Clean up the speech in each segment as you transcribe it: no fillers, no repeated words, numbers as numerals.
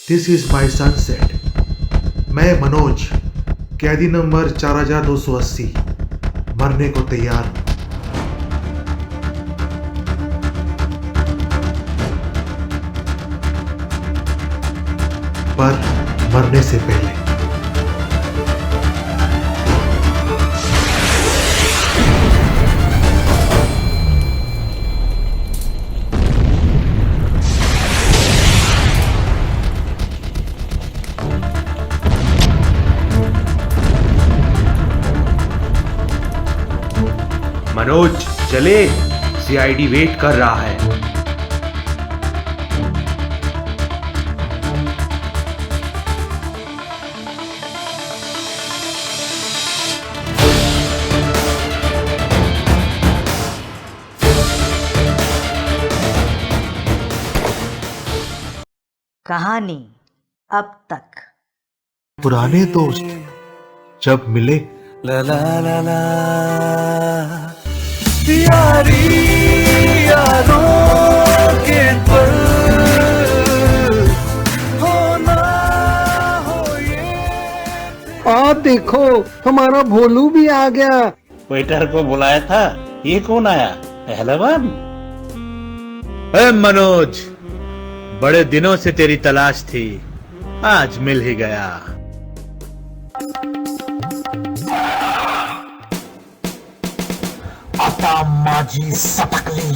This is my sunset. मैं मनोज, कैदी number 4280, मरने को तैयार हूं। पर मरने से पहले। मनोज चले, सीआईडी वेट कर रहा है। कहानी अब तक। पुराने दोस्त जब मिले, ला ला ला ला यारी यारों के पल होना हो ये। आप देखो, हमारा भोलू भी आ गया। वेटर को बुलाया था, ये कौन आया? पहलवान। मनोज, बड़े दिनों से तेरी तलाश थी, आज मिल ही गया। माजी सपकली।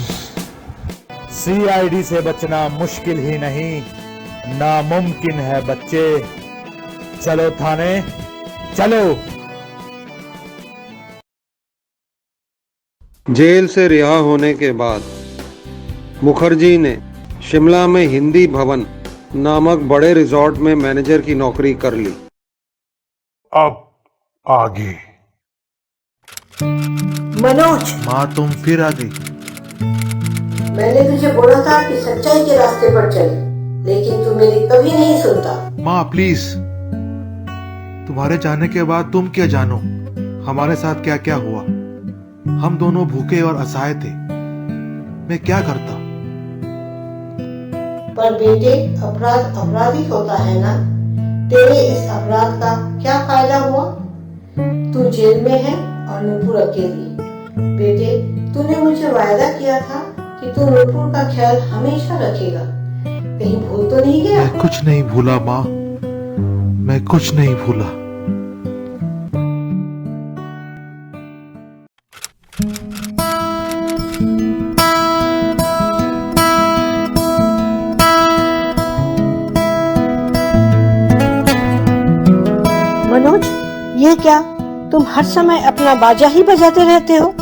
सीआईडी से बचना मुश्किल ही नहीं, नामुमकिन है बच्चे। चलो थाने, चलो। जेल से रिहा होने के बाद मुखर्जी ने शिमला में हिंदी भवन नामक बड़े रिजॉर्ट में मैनेजर की नौकरी कर ली। अब आगे। मनोज, माँ तुम फिर आ गई। मैंने तुझे बोला था कि सच्चाई के रास्ते पर चल, लेकिन तू मेरी कभी नहीं सुनता। माँ प्लीज, तुम्हारे जाने के बाद तुम क्या जानो हमारे साथ क्या क्या हुआ। हम दोनों भूखे और असहाय थे, मैं क्या करता। पर बेटे, अपराध अपराधी होता है ना। तेरे इस अपराध का क्या फायदा हुआ? तू जेल में है और नूपुर अकेली। बेटे, तूने मुझे वायदा किया था कि तू नूपुर का ख्याल हमेशा रखेगा। कहीं भूल तो नहीं गया? मैं कुछ नहीं भूला माँ, मैं कुछ नहीं भूला। मनोज, ये क्या? तुम हर समय अपना बाजा ही बजाते रहते हो।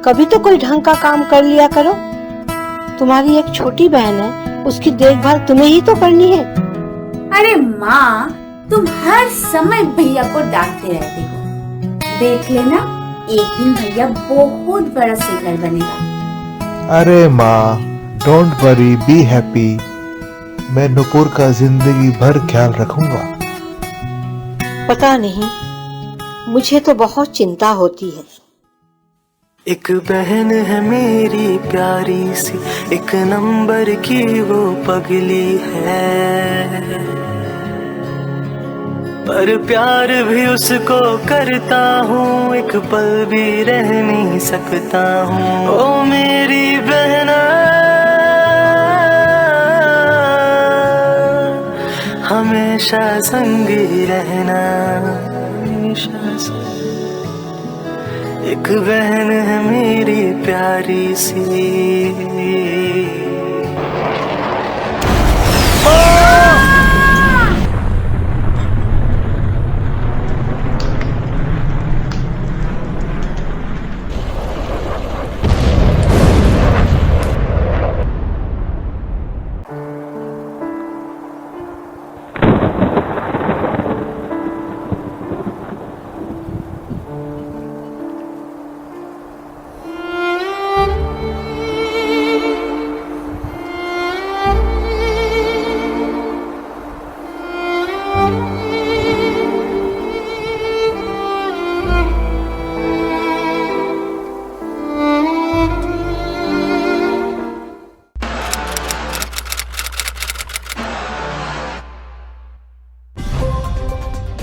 कभी तो कोई ढंग का काम कर लिया करो। तुम्हारी एक छोटी बहन है, उसकी देखभाल तुम्हें ही तो करनी है। अरे माँ, तुम हर समय भैया को डांटते रहते हो। देख लेना, एक दिन भैया बहुत बड़ा सिंगर बनेगा। अरे माँ, डोंट वरी, बी हैप्पी। मैं नूपुर का जिंदगी भर ख्याल रखूंगा। पता नहीं, मुझे तो बहुत चिंता होती है। एक बहन है मेरी प्यारी सी, एक नंबर की वो पगली है, पर प्यार भी उसको करता हूँ, एक पल भी रह नहीं सकता हूँ। ओ मेरी बहना, हमेशा संग ही रहना, हमेशा संग। एक बहन है मेरी प्यारी सी।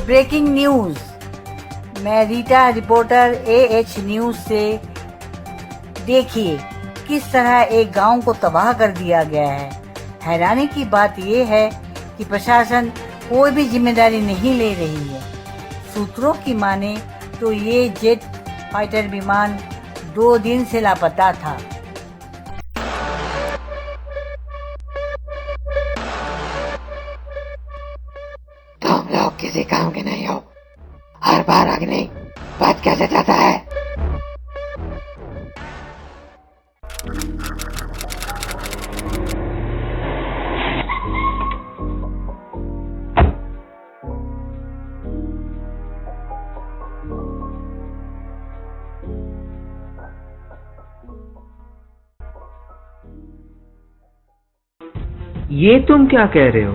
Breaking news. मैं रीटा, रिपोर्टर AH न्यूज से। देखिए किस तरह एक गांव को तबाह कर दिया गया है। हैरानी की बात यह है कि प्रशासन कोई भी जिम्मेदारी नहीं ले रही है। सूत्रों की माने तो ये जेट फाइटर विमान 2 दिन से लापता था। तुम लोग किसी काम के नहीं हो। हर बार अग्नि बात कैसे जाता है? ये तुम क्या कह रहे हो?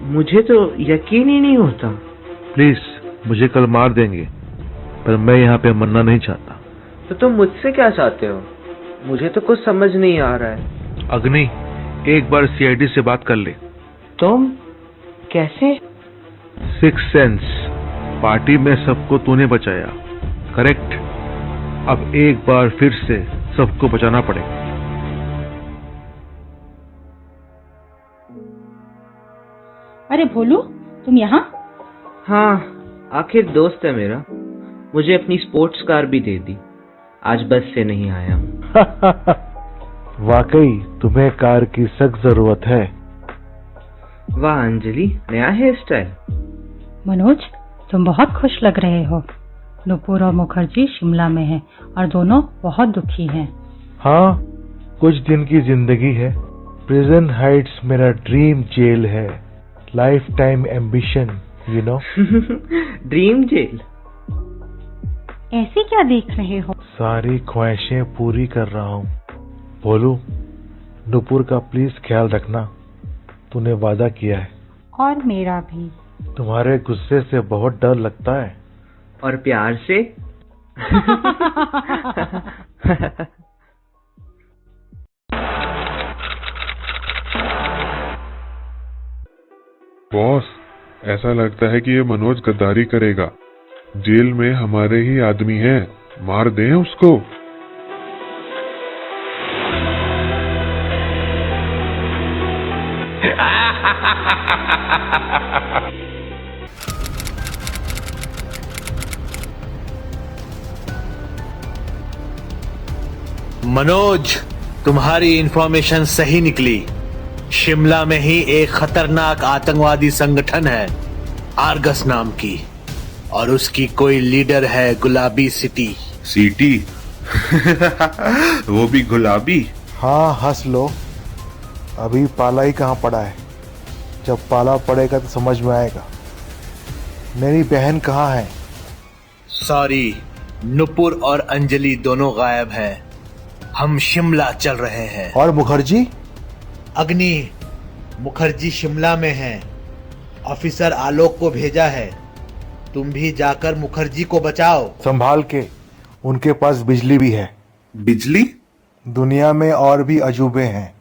मुझे तो यकीन ही नहीं होता। प्लीज, मुझे कल मार देंगे, पर मैं यहाँ पे मरना नहीं चाहता। तो तुम मुझसे क्या चाहते हो? मुझे तो कुछ समझ नहीं आ रहा है। अग्नि, एक बार CID से बात कर ले। तुम कैसे? 6 सेंस, पार्टी में सबको तूने बचाया, करेक्ट? अब एक बार फिर से सबको बचाना पड़ेगा। अरे भोलू, तुम यहाँ? हाँ, आखिर दोस्त है मेरा। मुझे अपनी स्पोर्ट्स कार भी दे दी। आज बस से नहीं आया। वाकई तुम्हें कार की सख्त जरूरत है। वाह अंजलि, नया हेयर स्टाइल। मनोज, तुम बहुत खुश लग रहे हो। नुपुर और मुखर्जी शिमला में हैं और दोनों बहुत दुखी हैं। हाँ, कुछ दिन की जिंदगी है। प्रिजन हाइट्स मेरा ड्रीम जेल है। Life time ambition, you know. Dream jail? ऐसे क्या देख रहे हो? सारी ख्वाहिशें पूरी कर रहा हूँ। बोलू, नुपुर का प्लीज ख्याल रखना, तूने वादा किया है। और मेरा भी। तुम्हारे गुस्से से बहुत डर लगता है। और प्यार से? बॉस, ऐसा लगता है कि ये मनोज गद्दारी करेगा। जेल में हमारे ही आदमी हैं, मार दें उसको। मनोज, तुम्हारी इंफॉर्मेशन सही निकली। शिमला में ही एक खतरनाक आतंकवादी संगठन है आर्गस नाम की, और उसकी कोई लीडर है गुलाबी सिटी। सीटी? वो भी गुलाबी? हाँ, हंस लो। अभी पाला ही कहाँ पड़ा है। जब पाला पड़ेगा तो समझ में आएगा। मेरी बहन कहाँ है? सॉरी, नुपुर और अंजलि दोनों गायब हैं। हम शिमला चल रहे हैं। और मुखर्जी? अग्नि, मुखर्जी शिमला में हैं। ऑफिसर आलोक को भेजा है। तुम भी जाकर मुखर्जी को बचाओ। संभाल के, उनके पास बिजली भी है। बिजली? दुनिया में और भी अजूबे हैं।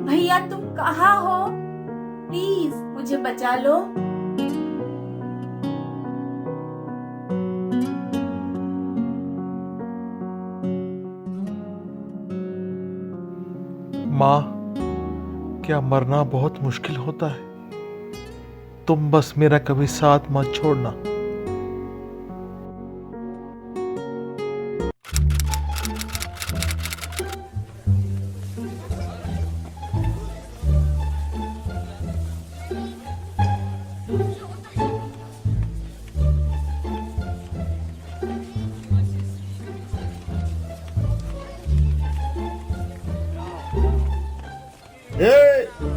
भैया, तुम कहाँ हो? प्लीज मुझे बचा लो। माँ, क्या मरना बहुत मुश्किल होता है? तुम बस मेरा कभी साथ मत छोड़ना।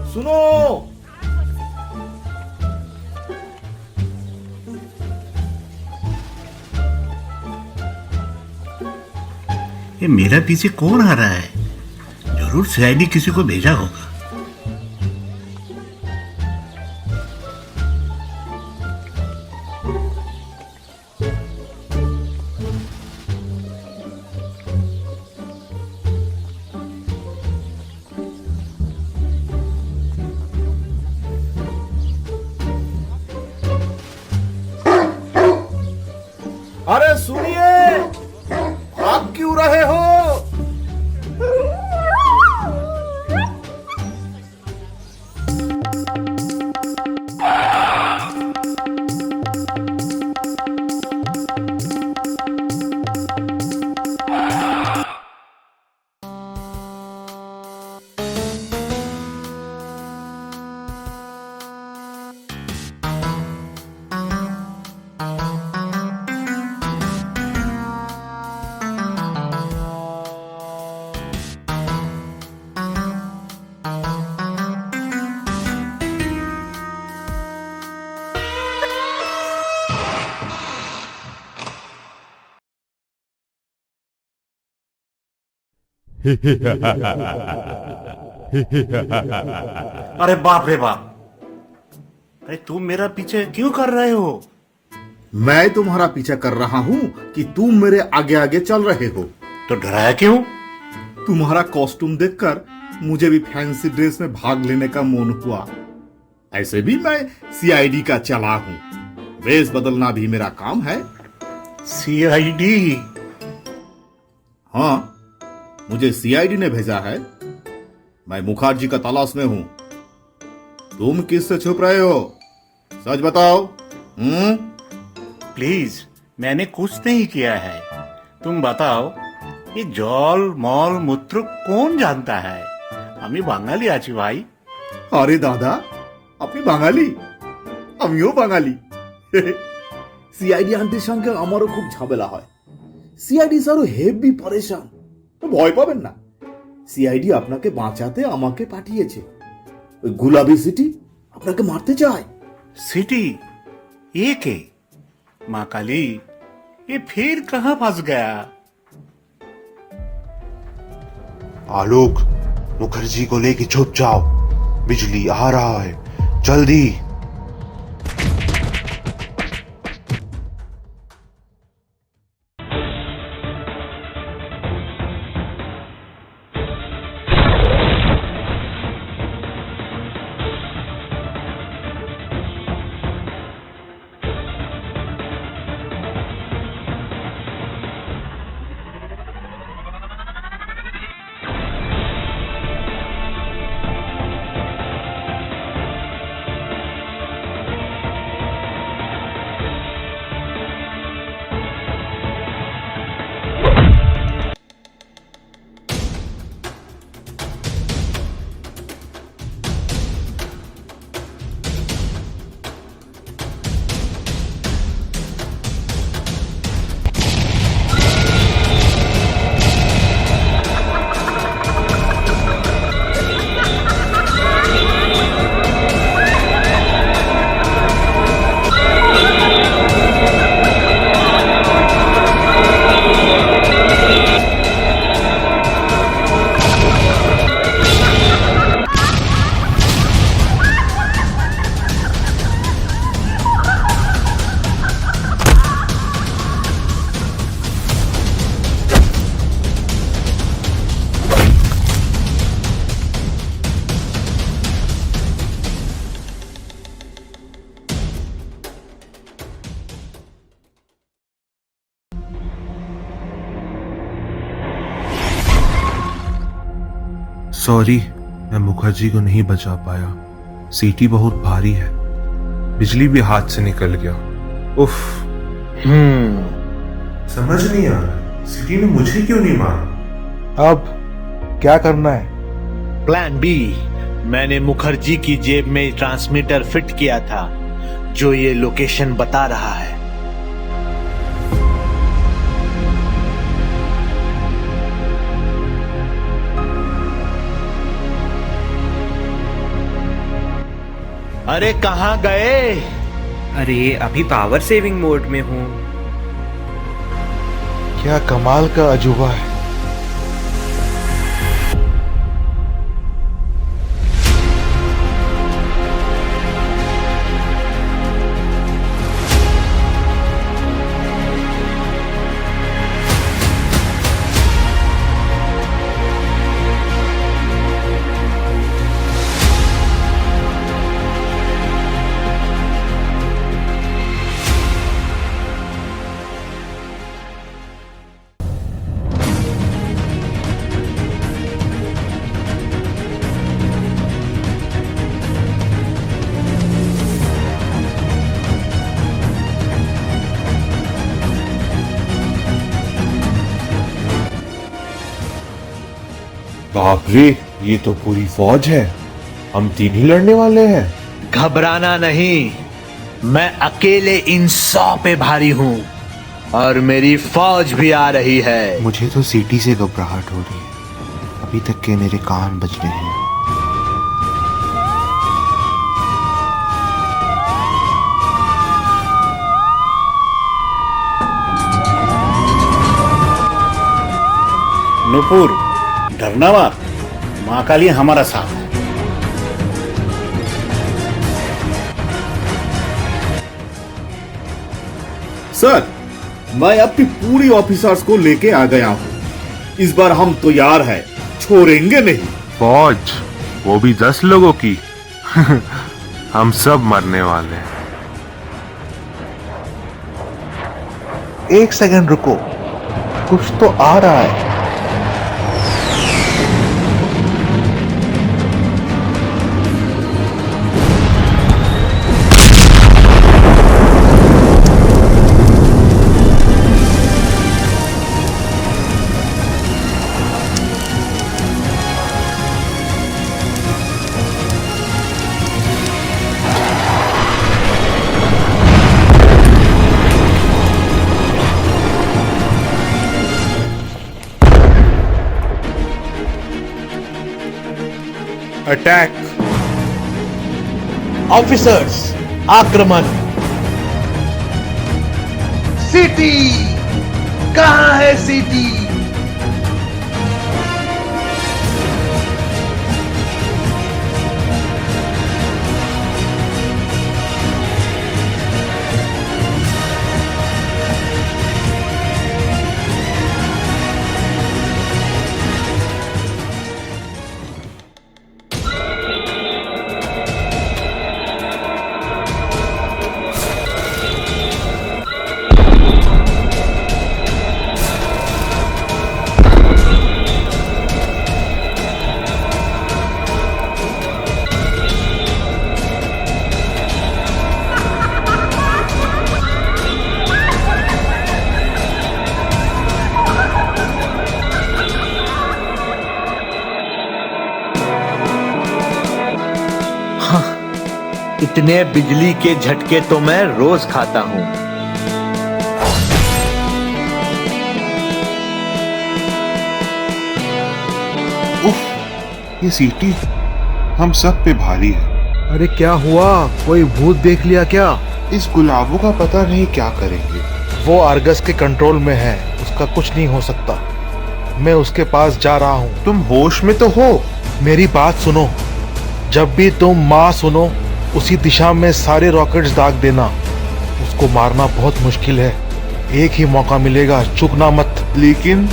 सुनो, ये मेरा पीछे कौन आ रहा है? जरूर सीआईडी किसी को भेजा होगा। अरे सुनिए, भाग क्यों रहे हो? अरे बाप रे बाप! अरे तुम मेरा पीछे क्यों कर रहे हो? मैं तुम्हारा पीछा कर रहा हूँ कि तुम मेरे आगे आगे चल रहे हो। तो डराया क्यों? तुम्हारा कॉस्ट्यूम देखकर मुझे भी फैंसी ड्रेस में भाग लेने का मन हुआ। ऐसे भी मैं सीआईडी का चला हूँ, ड्रेस बदलना भी मेरा काम है। सीआईडी? हाँ, मुझे सीआईडी ने भेजा है। मैं मुखर्जी का तलाश में हूं। तुम किससे छुप रहे हो? सच बताओ। प्लीज, मैंने कुछ नहीं किया है। तुम बताओ, ये जल मल मूत्र कौन जानता है? আমি বাঙালি আছি ভাই। আরে দাদা, আপনি বাঙালি, আমিও বাঙালি। সিআইডি আন্টির সঙ্গে আমারও খুব ঝামেলা হয়। সিআইডি স্যারও হেভি পরেশান। ভয় পাবেন না, সিআইডি আপনাকে বাঁচাতে আমাকে পাঠিয়েছে। ওই গুলাবি সিটি আপনাকে মারতে চায়। सिटी? ये के? माँ काली, ये फिर कहाँ फंस गया? आलोक, मुखर्जी को लेके छुप जाओ, बिजली आ रहा है, जल्दी। सॉरी, मैं मुखर्जी को नहीं बचा पाया। सीटी बहुत भारी है, बिजली भी हाथ से निकल गया। उफ। समझ नहीं आ रहा, सीटी ने मुझे क्यों नहीं मारा? अब क्या करना है? Plan B. मैंने मुखर्जी की जेब में ट्रांसमीटर फिट किया था जो ये लोकेशन बता रहा है। अरे कहाँ गए? अरे अभी पावर सेविंग मोड में हूँ। क्या कमाल का अजूबा है। बाप रे, ये तो पूरी फौज है। हम 3 ही लड़ने वाले हैं। घबराना नहीं, मैं अकेले इन 100 पे भारी हूँ और मेरी फौज भी आ रही है। मुझे तो सीटी से घबराहट हो रही है। अभी तक के मेरे कान बज रहे हैं। नूपुर, डरना मत, माँ काली हमारा साथ है। सर, मैं अपनी पूरी ऑफिसर्स को लेके आ गया हूँ। इस बार हम तैयार हैं, छोड़ेंगे नहीं। फौज, वो भी 10 लोगों की। हम सब मरने वाले हैं। 1 सेकंड रुको, कुछ तो आ रहा है। अटैक! ऑफिसर्स, आक्रमण! सिटी कहाँ है? सिटी इतने बिजली के झटके तो मैं रोज खाता हूँ। उफ, ये सिटी हम सब पे भारी है। अरे क्या हुआ? कोई भूत देख लिया क्या? इस गुलाबों का पता नहीं क्या करेंगे। वो आर्गस के कंट्रोल में है, उसका कुछ नहीं हो सकता। मैं उसके पास जा रहा हूँ। तुम होश में तो हो? मेरी बात सुनो, जब भी तुम माँ सुनो उसी दिशा में सारे रॉकेट्स दाग देना। उसको मारना बहुत मुश्किल है, एक ही मौका मिलेगा, चूकना मत। लेकिन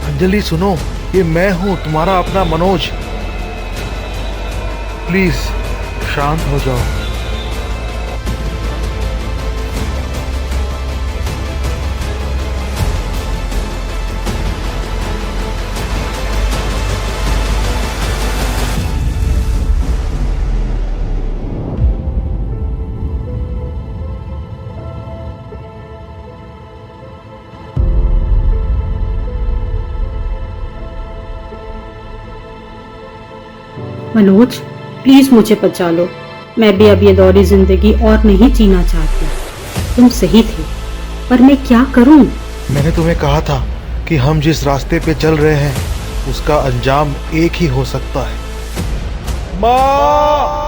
अंजलि सुनो, ये मैं हूँ, तुम्हारा अपना मनोज। प्लीज शांत हो जाओ। मनोज, प्लीज मुझे बचा लो। मैं भी अब ये दौरी जिंदगी और नहीं जीना चाहती। तुम सही थे, पर मैं क्या करूं? मैंने तुम्हें कहा था कि हम जिस रास्ते पे चल रहे हैं उसका अंजाम एक ही हो सकता है। माँ!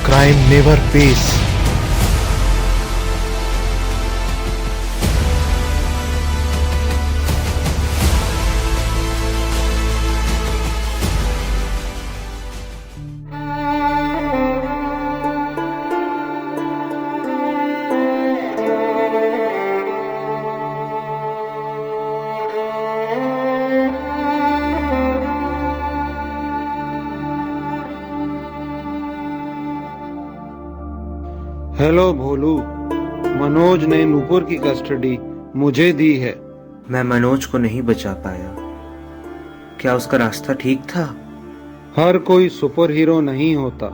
Crime never pays. Hello Bholu, Manoj ने नूपुर की कस्टडी मुझे दी है। मैं मनोज को नहीं बचा पाया। क्या उसका रास्ता ठीक था? हर कोई सुपर हीरो नहीं होता।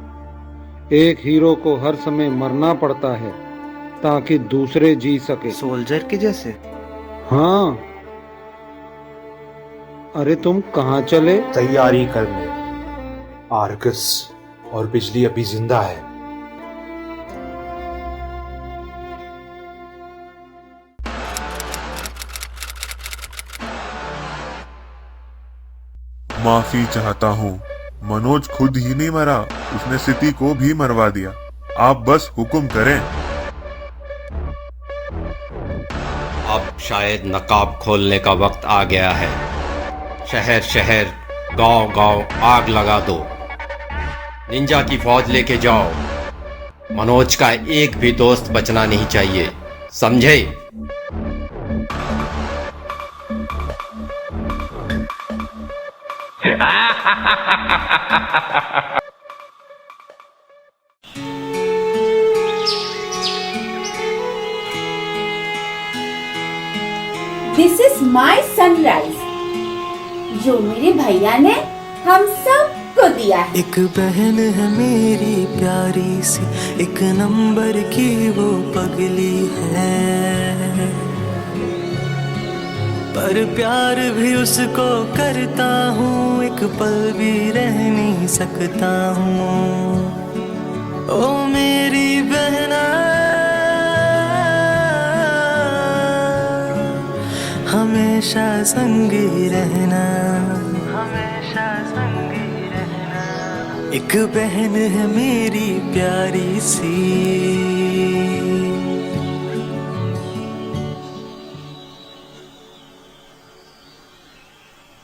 एक हीरो को हर समय मरना पड़ता है ताकि दूसरे जी सके। सोल्जर के जैसे? हाँ। अरे तुम कहाँ चले? तैयारी करने। आर्गस और बिजली अभी जिंदा है। माफी चाहता हूँ, मनोज खुद ही नहीं मरा, उसने सिटी को भी मरवा दिया। आप बस हुक्म करें। अब शायद नकाब खोलने का वक्त आ गया है। शहर शहर, गांव गांव आग लगा दो। निंजा की फौज लेके जाओ। मनोज का एक भी दोस्त बचना नहीं चाहिए, समझे? दिस इज माई सनराइज, जो मेरे भैया ने हम सबको दिया है। एक बहन है मेरी प्यारी सी, एक नंबर की वो पगली है, पर प्यार भी उसको करता हूँ, एक पल भी रह नहीं सकता हूँ। ओ मेरी बहना, हमेशा संगी रहना, हमेशा संगी रहना। एक बहन है मेरी प्यारी सी।